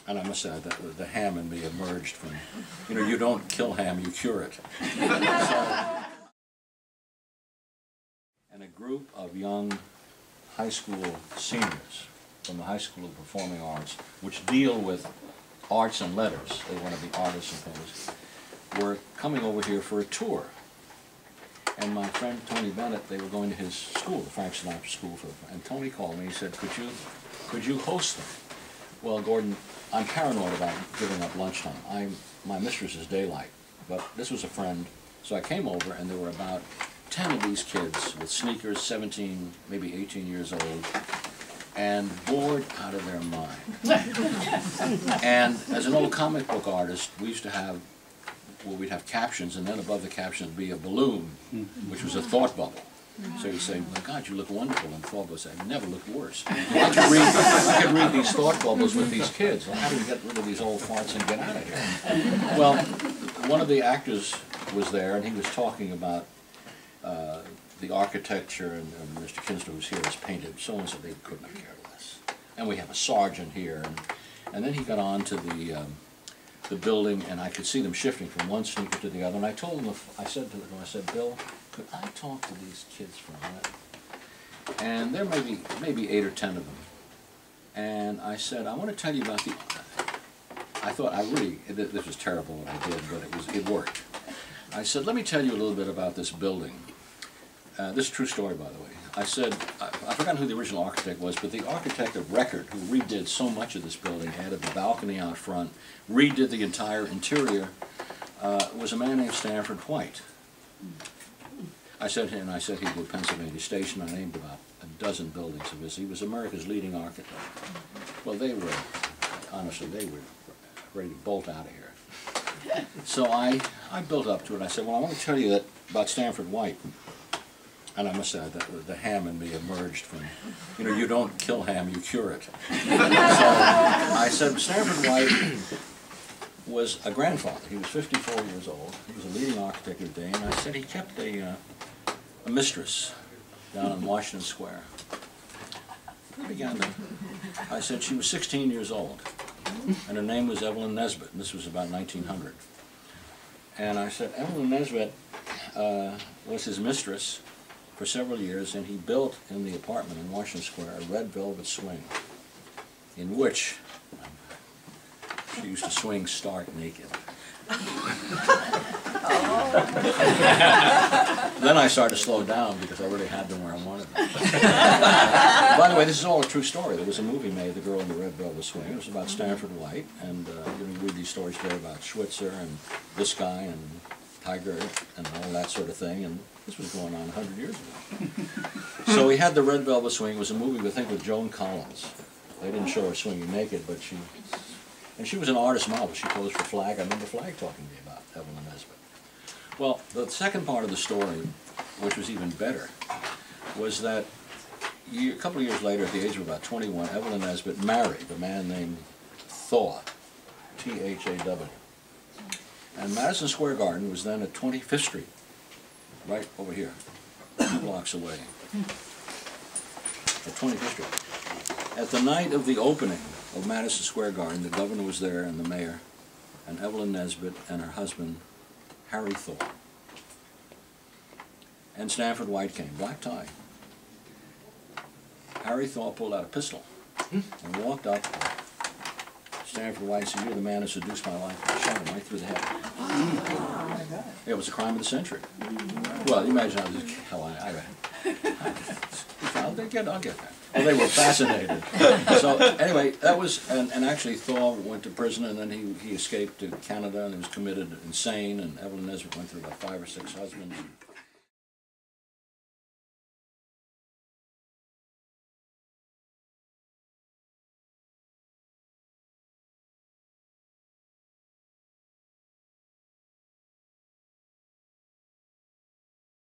And I must say that the ham in me emerged from, you know, you don't kill ham, you cure it. And a group of young high school seniors from the High School of Performing Arts, which deal with arts and letters, they want to be artists and things, were coming over here for a tour. And my friend Tony Bennett, they were going to his school, the Frank Sinatra School, and Tony called me and he said, could you host them? Well, Gordon, I'm paranoid about giving up lunchtime. My mistress is daylight, but this was a friend, so I came over and there were about 10 of these kids with sneakers, 17, maybe 18 years old, and bored out of their mind. And as an old comic book artist, we used to have, well, we'd have captions, and then above the caption would be a balloon, which was a thought bubble. So you say, my God, you look wonderful, and thought bubble say, I never looked worse. I could read these thought bubbles with these kids. Well, how do we get rid of these old farts and get out of here? Well, one of the actors was there, and he was talking about the architecture, and Mr. Kinstler, who's here, has painted so-and-so, they couldn't have cared less. And we have a sergeant here, and then he got on to the building, and I could see them shifting from one sneaker to the other, and I told him, I said to them, Bill, could I talk to these kids for a minute? And there may be 8 or 10 of them. And I said, I want to tell you about I thought, this was terrible what I did, but it worked. I said, let me tell you a little bit about this building. This is a true story, by the way. I said, I've forgotten who the original architect was, but the architect of record who redid so much of this building, added the balcony out front, redid the entire interior, was a man named Stanford White. I said he did Pennsylvania Station. I named about a dozen buildings of his. He was America's leading architect. Well, they were, honestly, they were ready to bolt out of here. So I built up to it. I said, well, I want to tell you that about Stanford White. And I must say that the ham in me emerged from, you know, you don't kill ham, you cure it. So I said, Stanford White was a grandfather. He was 54 years old. He was a leading architect of the day, and I said he kept a mistress down in Washington Square. I said she was 16 years old, and her name was Evelyn Nesbit, and this was about 1900. And I said, Evelyn Nesbit was his mistress for several years, and he built in the apartment in Washington Square a red velvet swing in which she used to swing stark naked. Then I started to slow down because I already had them where I wanted them. By the way, this is all a true story. There was a movie made, The Girl in the Red Velvet Swing. It was about Stanford White, and you read these stories there about Schweitzer and this guy and Tiger and all that sort of thing, and this was going on 100 years ago. So he had The Red Velvet Swing. It was a movie, I think, with Joan Collins. They didn't show her swinging naked, but she was an artist model. She posed for Flagg. I remember Flagg talking to me about Evelyn Nesbit. Well, the second part of the story, which was even better, was that a couple of years later, at the age of about 21, Evelyn Nesbit married a man named Thaw, T-H-A-W. And Madison Square Garden was then at 25th Street, right over here, 2 blocks away, at 25th Street. At the night of the opening of Madison Square Garden, the governor was there and the mayor, and Evelyn Nesbit and her husband, Harry Thaw. And Stanford White came, black tie. Harry Thaw pulled out a pistol and walked up. Stanford White said, "You're the man who seduced my life," and shot him right through the head. Oh my God. It was a crime of the century. Well, you imagine how I'll get that. Well, they were fascinated. So anyway, that was, and actually Thaw went to prison, and then he escaped to Canada, and he was committed insane, and Evelyn Nesbit went through about 5 or 6 husbands.